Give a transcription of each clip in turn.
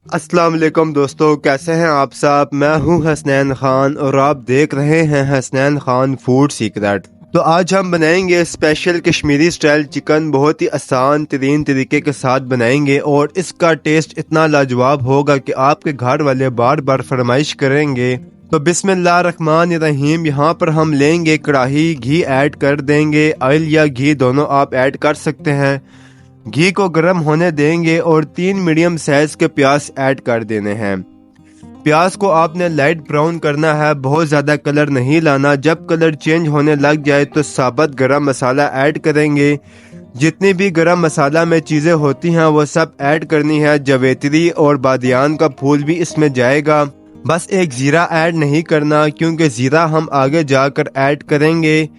अस्सलाम वालेकुम दोस्तों, कैसे हैं आप सब। मैं हूं हसनैन खान और आप देख रहे हैं हसनैन खान फूड सीक्रेट। तो आज हम बनाएंगे स्पेशल कश्मीरी स्टाइल चिकन। बहुत ही आसान तरीन तरीके के साथ बनाएंगे और इसका टेस्ट इतना लाजवाब होगा कि आपके घर वाले बार बार फरमाइश करेंगे। तो बिस्मिल्लाहिर्रहमानिर्रहीम। यहाँ पर हम लेंगे कढ़ाई, घी ऐड कर देंगे। ऑयल या घी दोनों आप ऐड कर सकते हैं। घी को गर्म होने देंगे और 3 मीडियम साइज के प्याज ऐड कर देने हैं। प्याज को आपने लाइट ब्राउन करना है, बहुत ज़्यादा कलर नहीं लाना। जब कलर चेंज होने लग जाए तो साबुत गरम मसाला ऐड करेंगे। जितनी भी गरम मसाला में चीज़ें होती हैं वो सब ऐड करनी है। जवेत्री और बादियान का फूल भी इसमें जाएगा। बस एक ज़ीरा ऐड नहीं करना क्योंकि ज़ीरा हम आगे जाकर ऐड करेंगे।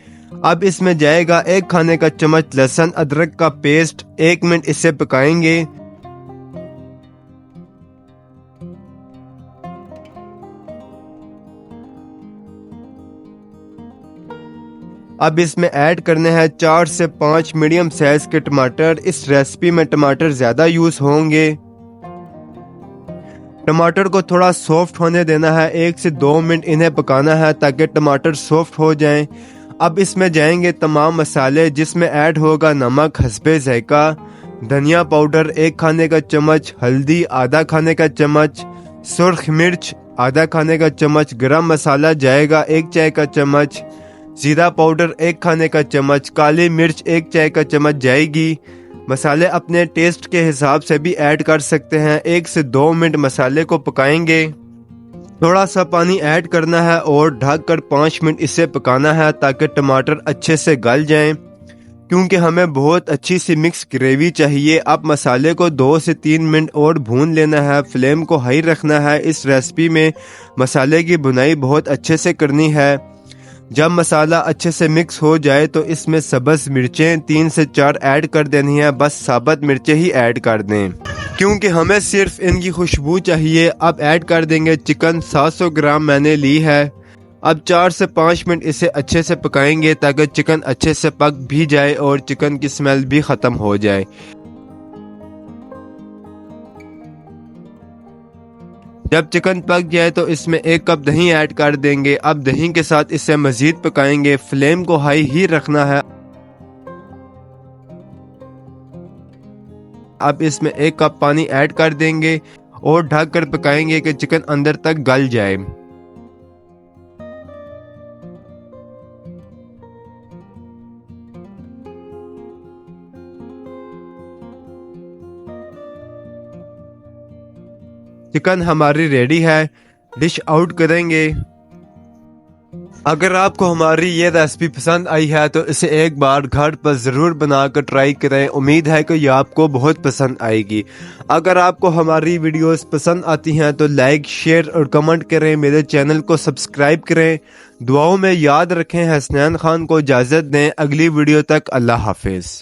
अब इसमें जाएगा 1 खाने का चम्मच लहसुन अदरक का पेस्ट। 1 मिनट इसे पकाएंगे। अब इसमें ऐड करने हैं 4 से 5 मीडियम साइज के टमाटर। इस रेसिपी में टमाटर ज़्यादा यूज़ होंगे। टमाटर को थोड़ा सॉफ्ट होने देना है। 1 से 2 मिनट इन्हें पकाना है ताकि टमाटर सॉफ्ट हो जाएं। अब इसमें जाएंगे तमाम मसाले, जिसमें ऐड होगा नमक हस्बे जायका, धनिया पाउडर 1 खाने का चम्मच, हल्दी आधा खाने का चम्मच, सुर्ख मिर्च आधा खाने का चम्मच, गरम मसाला जाएगा 1 चाय का चम्मच, जीरा पाउडर 1 खाने का चम्मच, काली मिर्च 1 चाय का चम्मच जाएगी। मसाले अपने टेस्ट के हिसाब से भी ऐड कर सकते हैं। 1 से 2 मिनट मसाले को पकाएंगे। थोड़ा सा पानी ऐड करना है और ढककर 5 मिनट इसे पकाना है ताकि टमाटर अच्छे से गल जाएं, क्योंकि हमें बहुत अच्छी सी मिक्स ग्रेवी चाहिए। अब मसाले को 2 से 3 मिनट और भून लेना है। फ्लेम को हाई रखना है। इस रेसिपी में मसाले की भुनाई बहुत अच्छे से करनी है। जब मसाला अच्छे से मिक्स हो जाए तो इसमें सब्ज़ मिर्चें 3 से 4 ऐड कर देनी है। बस साबुत मिर्चें ही ऐड कर दें क्योंकि हमें सिर्फ इनकी खुशबू चाहिए। अब ऐड कर देंगे चिकन। 700 ग्राम मैंने ली है। अब 4 से 5 मिनट इसे अच्छे से पकाएंगे ताकि चिकन अच्छे से पक भी जाए और चिकन की स्मेल भी ख़त्म हो जाए। जब चिकन पक जाए तो इसमें 1 कप दही ऐड कर देंगे। अब दही के साथ इसे मज़ीद पकाएंगे। फ्लेम को हाई ही रखना है। अब इसमें 1 कप पानी ऐड कर देंगे और ढक कर पकाएंगे कि चिकन अंदर तक गल जाए। चिकन हमारी रेडी है। डिश आउट करेंगे। अगर आपको हमारी ये रेसिपी पसंद आई है तो इसे एक बार घर पर ज़रूर बनाकर ट्राई करें। उम्मीद है कि ये आपको बहुत पसंद आएगी। अगर आपको हमारी वीडियोस पसंद आती हैं तो लाइक, शेयर और कमेंट करें। मेरे चैनल को सब्सक्राइब करें। दुआओं में याद रखें। हसनैन खान को इजाज़त दें। अगली वीडियो तक अल्लाह हाफिज़।